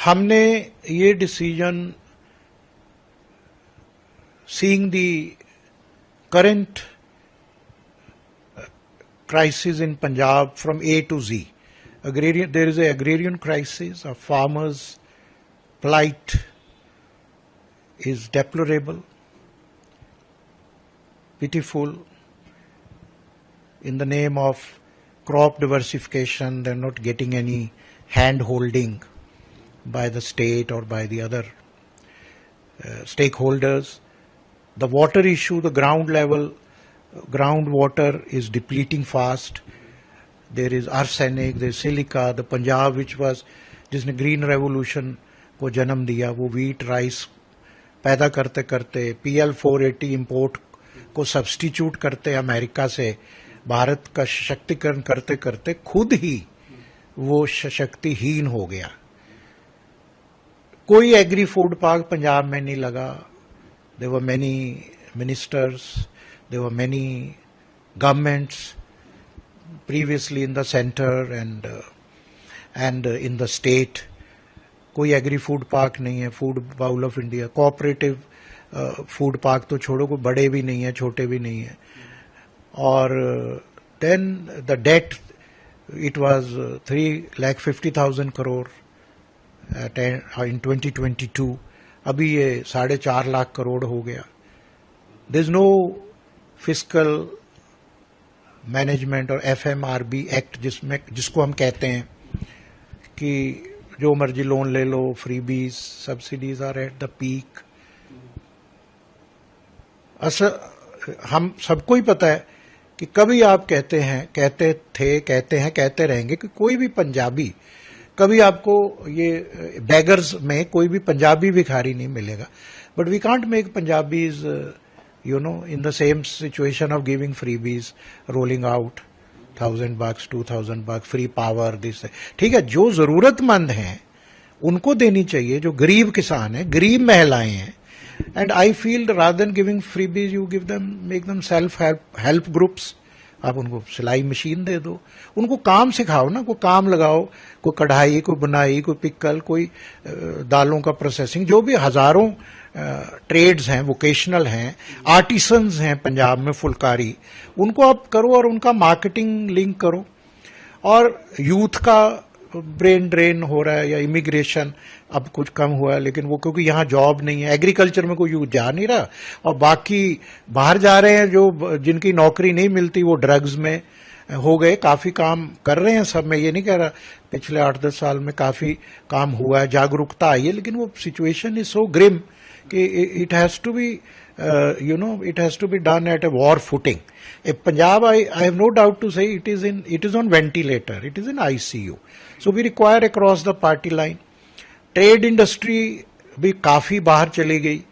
हमने ये decision seeing the current crisis in Punjab from A to Z. There is an agrarian crisis, a farmer's plight is deplorable, pitiful. In the name of crop diversification, they're not getting any hand-holding by the state or by the other stakeholders. The water issue, the groundwater is depleting fast. There is arsenic, there is silica. The Punjab, which was, जिसने green revolution को जन्म दिया, वो wheat rice पैदा करते करते PL480 import को substitute करते अमेरिका से भारत का सशक्तिकरण करते करते खुद ही वो शक्तिहीन हो गया. कोई एग्री फूड पार्क पंजाब में नहीं लगा. There were many ministers, there were many governments previously in the center and in the state. कोई एग्री फूड पार्क नहीं है. Food bowl of India, cooperative food park तो छोड़ो, कोई बड़े भी नहीं है, छोटे भी नहीं है. और then the debt, it was 3,50,000 crore in 2022. अभी ये 4.5 लाख करोड़ हो गया. There is no fiscal management और FMRB एक्ट जिसको हम कहते हैं कि जो मर्जी लोन ले लो, freebies, subsidies are at the peak. हम सबको ही पता है कि कभी आप कहते रहेंगे कि कोई भी पंजाबी, कभी आपको ये बेगर्स में कोई भी पंजाबी भिखारी नहीं मिलेगा. But we can't make Punjabis in the same situation of giving freebies, rolling out $1,000, $2,000, free power, this. ठीक है, जो जरूरतमंद हैं उनको देनी चाहिए, जो गरीब किसान हैं, गरीब महिलाएं हैं. And I feel rather than giving freebies, you give them, make them self-help groups. आप उनको सिलाई मशीन दे दो, उनको काम सिखाओ ना, कोई काम लगाओ, कोई कढ़ाई, कोई बुनाई, कोई पिकल, कोई दालों का प्रोसेसिंग, जो भी हजारों ट्रेड्स हैं, वोकेशनल हैं, आर्टिसंस हैं पंजाब में, फुलकारी, उनको आप करो और उनका मार्केटिंग लिंक करो. और यूथ का ब्रेन ड्रेन हो रहा है, या इमिग्रेशन अब कुछ कम हुआ है, लेकिन वो क्योंकि यहाँ जॉब नहीं है, एग्रीकल्चर में कोई यूथ जा नहीं रहा, और बाकी बाहर जा रहे हैं जो जिनकी नौकरी नहीं मिलती, वो ड्रग्स में हो गए. काफी काम कर रहे हैं सब, मैं ये नहीं कह रहा, पिछले 8-10 साल में काफी काम हुआ है, जागरूकता आई है, लेकिन वो सिचुएशन इज सो ग्रिम कि it has to be it has to be done at a war footing. Punjab, I have no doubt to say it is on ventilator, it is in ICU. So we require across the party line. Trade industry भी काफी बाहर चली गई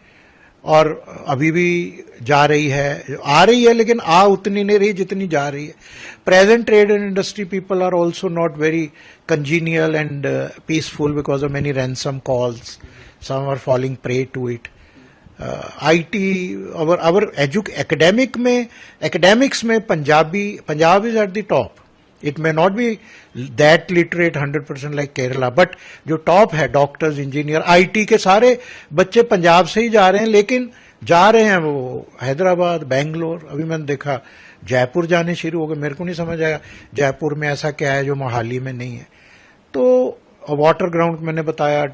और अभी भी जा रही है, आ रही है, लेकिन आ उतनी नहीं रही जितनी जा रही है. Present trade and industry people are also not very congenial and peaceful because of many ransom calls. Some are falling prey to it. IT, our academics में Punjab is at the top. It may not be that literate 100% like Kerala, but जो top है, doctors, engineer, IT के सारे बच्चे पंजाब से ही जा रहे हैं, लेकिन जा रहे हैं वो हैदराबाद, बेंगलोर. अभी मैंने देखा जयपुर जाने शुरू हो गए. मेरे को नहीं समझ आया जयपुर में ऐसा क्या है जो मोहाली में नहीं है. तो वाटर ग्राउंड मैंने बताया,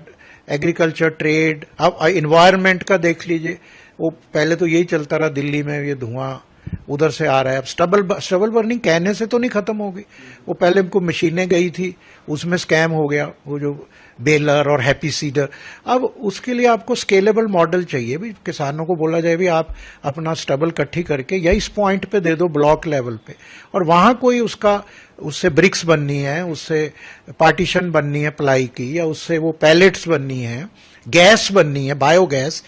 एग्रीकल्चर, ट्रेड. अब इन्वायरमेंट का देख लीजिए, वो पहले तो यही चलता रहा, दिल्ली में ये धुआं उधर से आ रहा है. अब स्टबल बर्निंग कहने से तो नहीं खत्म होगी. वो पहले हमको मशीनें गई थी, उसमें स्कैम हो गया, वो जो बेलर और हैप्पी सीडर. अब उसके लिए आपको स्केलेबल मॉडल चाहिए. भी किसानों को बोला जाए भी आप अपना स्टबल इकट्ठी करके या इस पॉइंट पे दे दो, ब्लॉक लेवल पे, और वहां कोई उससे ब्रिक्स बननी है, उससे पार्टीशन बननी है प्लाई की, या उससे वो पैलेट्स बननी है, गैस बननी है, बायोगैस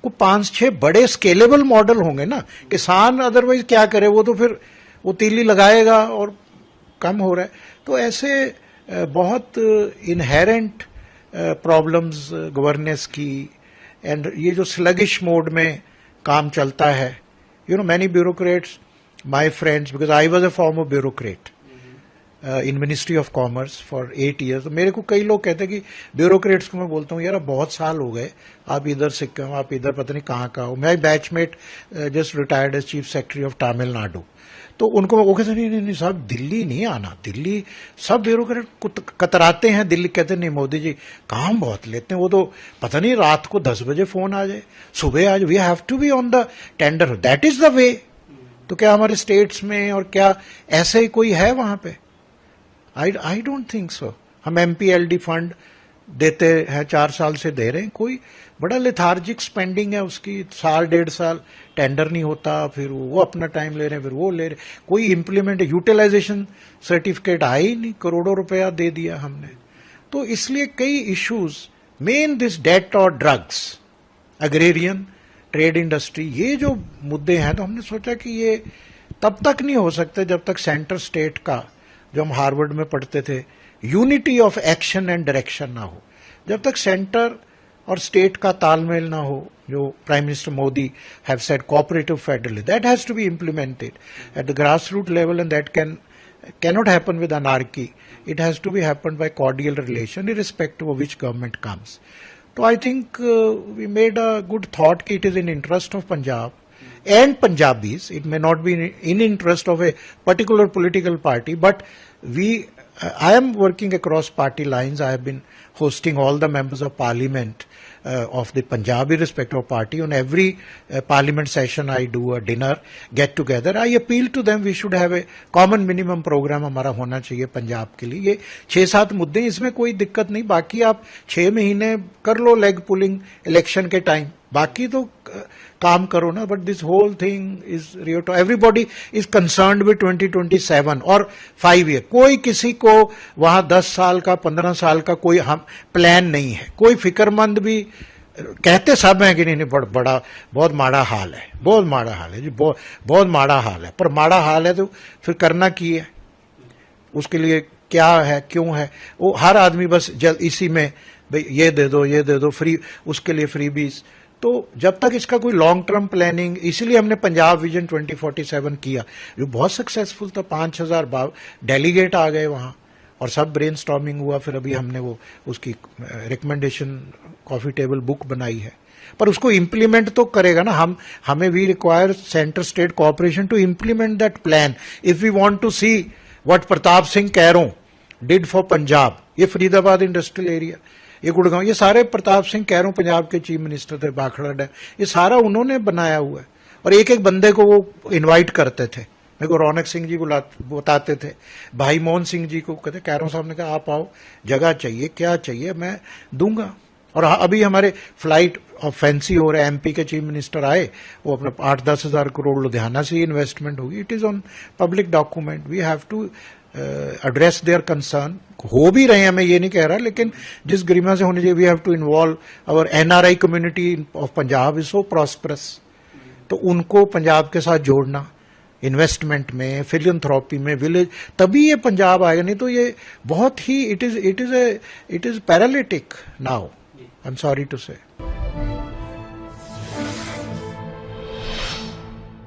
को 5-6 बड़े स्केलेबल मॉडल होंगे ना. किसान अदरवाइज क्या करे, वो तो फिर वो तीली लगाएगा और कम हो रहा है. तो ऐसे बहुत इनहेरेंट प्रॉब्लम्स गवर्नेंस की, एंड ये जो स्लगिश मोड में काम चलता है. Many bureaucrats, my friends, because I was a former bureaucrat, in ministry of commerce for 8 years. तो मेरे को कई लोग कहते हैं कि ब्यूरोक्रेट्स को मैं बोलता हूँ यार बहुत साल हो गए, आप इधर सिक्के हो, आप इधर पता नहीं कहाँ का हो. मैं batchmate just retired as chief secretary of Tamil Nadu. तो उनको वो कहते नहीं साहब दिल्ली नहीं आना, दिल्ली सब ब्यूरोक्रेट कतराते हैं, दिल्ली कहते नहीं मोदी जी काम बहुत लेते हैं, वो तो पता नहीं रात को 10 बजे फोन आ जाए, सुबह आ जाए, we have to be on the tender, that is the way. तो क्या हमारे स्टेट्स में और क्या ऐसे ही कोई है वहां पे? I don't think so. हम एमपीएलडी फंड देते हैं, 4 साल से दे रहे हैं, कोई बड़ा लेथार्जिक स्पेंडिंग है उसकी, साल 1.5 साल टेंडर नहीं होता, फिर वो अपना टाइम ले रहे हैं, फिर वो ले रहे, कोई इंप्लीमेंट यूटिलाइजेशन सर्टिफिकेट आया ही नहीं, करोड़ों रुपया दे दिया हमने. तो इसलिए कई इश्यूज, मेन दिस डेट और ड्रग्स, अग्रेरियन, ट्रेड इंडस्ट्री, ये जो मुद्दे हैं, तो हमने सोचा कि ये तब तक नहीं हो सकते जब तक सेंटर स्टेट का, जो हम हार्वर्ड में पढ़ते थे, unity of action and direction ना हो, जब तक सेंटर और स्टेट का तालमेल ना हो, जो prime minister Modi have said cooperative federalism, that has to be implemented at the grass root level, and that cannot happen with anarchy. It has to be happened by cordial relation, irrespective of which government comes. So I think we made a good thought that it is in interest of Punjab and Punjabis. It may not be in interest of a particular political party, but I am working across party lines. I have been hosting all the members of parliament of the Punjab, irrespective of party. On every parliament session, I do a dinner, get together. I appeal to them, we should have a common minimum program हमारा होना चाहिए पंजाब के लिए. ये 6-7 मुद्दे, इसमें कोई दिक्कत नहीं. बाकी आप 6 महीने कर लो लेग पुलिंग इलेक्शन के टाइम, बाकी तो काम करो ना. But this whole thing is real to everybody is concerned with 2027 और 5 ईयर. कोई किसी को वहां 10 साल का 15 साल का कोई हम प्लान नहीं है. कोई फिक्रमंद भी कहते सब हैं कि नहीं बड़ा बहुत माड़ा हाल है, बहुत माड़ा हाल है जी, बहुत माड़ा हाल है. पर माड़ा हाल है तो फिर करना की है, उसके लिए क्या है, क्यों है, वो हर आदमी बस इसी में भाई ये दे दो फ्री, उसके लिए फ्री बीज. तो जब तक इसका कोई लॉन्ग टर्म प्लानिंग, इसीलिए हमने पंजाब विजन 2047 किया, जो बहुत सक्सेसफुल था. 5000 डेलीगेट आ गए वहां और सब ब्रेन स्टॉर्मिंग हुआ. फिर अभी हमने वो उसकी रिकमेंडेशन कॉफी टेबल बुक बनाई है, पर उसको इम्प्लीमेंट तो करेगा ना. हमें we require centre state cooperation to implement that plan. If we want to see what Pratap Singh Kairon did for Punjab, ये फरीदाबाद इंडस्ट्रियल एरिया, ये गुड़गांव, ये सारे प्रताप सिंह कैरों पंजाब के चीफ मिनिस्टर थे, भाखड़ा डैम, ये सारा उन्होंने बनाया हुआ है. और एक एक बंदे को वो इनवाइट करते थे. मेरे को रौनक सिंह जी बताते थे, भाई मोहन सिंह जी को कहते, कैरों साहब ने कहा आप आओ, जगह चाहिए, क्या चाहिए मैं दूंगा. और अभी हमारे फ्लाइट ऑफ फैंसी हो रहा है, एमपी के चीफ मिनिस्टर आए, वो अपना 8-10 हजार करोड़ लुधियाना से इन्वेस्टमेंट होगी. It is on public document. We have to address their concern. हो भी रहे हैं, मैं ये नहीं कह रहा, लेकिन जिस गरिमा से होनी चाहिए. We have to involve our NRI community of Punjab is so prosperous. तो उनको पंजाब के साथ जोड़ना, इन्वेस्टमेंट में, फिलियंथ्रोपी में, विलेज, तभी ये पंजाब आएगा. नहीं तो ये बहुत ही it is paralytic now. I am sorry to से.